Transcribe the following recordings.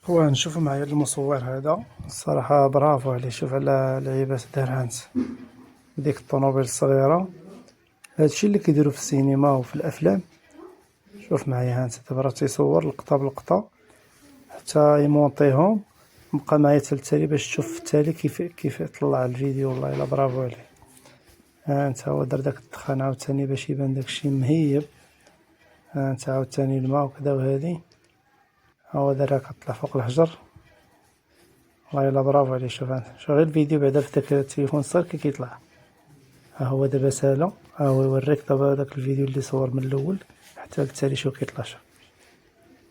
خوان شوفوا معايا المصور هذا، الصراحة برافو عليه. شوف على لعيبات دار هانت ديك الطوموبيل الصغيرة. هادشي اللي كيديروا في السينما وفي الافلام. شوف معايا هانت دابا راه تيصور لقطة بلقطة حتى يمونطيهم. بقى معايا حتى التالي باش تشوف في التالي كيف طلع الفيديو. والله الا برافو عليه. هانت هو دار داك الدخان عاوتاني باش يبان داكشي مهيب. هانت عاوتاني الماء وكذا وهادي هو دارها كطلع فوق الحجر. والله الا برافو عليه. شوف هانت شوف غير الفيديو بعدا في داك التليفون الصغير كي كيطلع. ها هو دابا سالا، ها هو يوريك دابا داك الفيديو اللي صور من الاول حتى للتالي. شوف كيطلع. شوف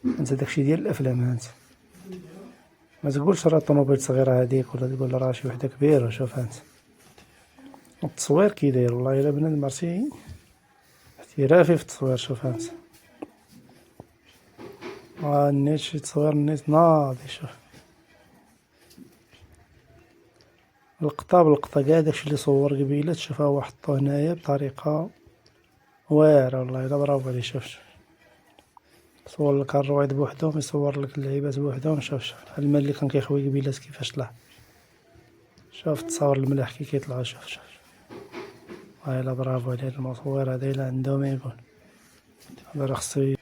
انت داكشي ديال الافلام. هانت ما تقولش راه طوموبيل صغيره هذيك ولا تقول راه شي وحده كبيره. شوف هانت التصوير كي داير. والله الا بنادم عرفتي احترافي في التصوير. شوف هانت النيت شي تصوير النيت ناضي. شوف لقطة بلقطة كاع داكشي اللي صور قبيله تشوف هو حطو هنايا بطريقة واعرة. والله الا برافو عليه. شوف يصور لك الرويض بوحدهم، يصور لك اللعيبات بوحدهم. شوف الماء اللي كان كيخوي قبيلات كيفاش طلع. شوف التصاور الملاح كي كيطلعو. شوف والله الا برافو عليه المصور هذا. الا عندو ما يقول هذا راه خصو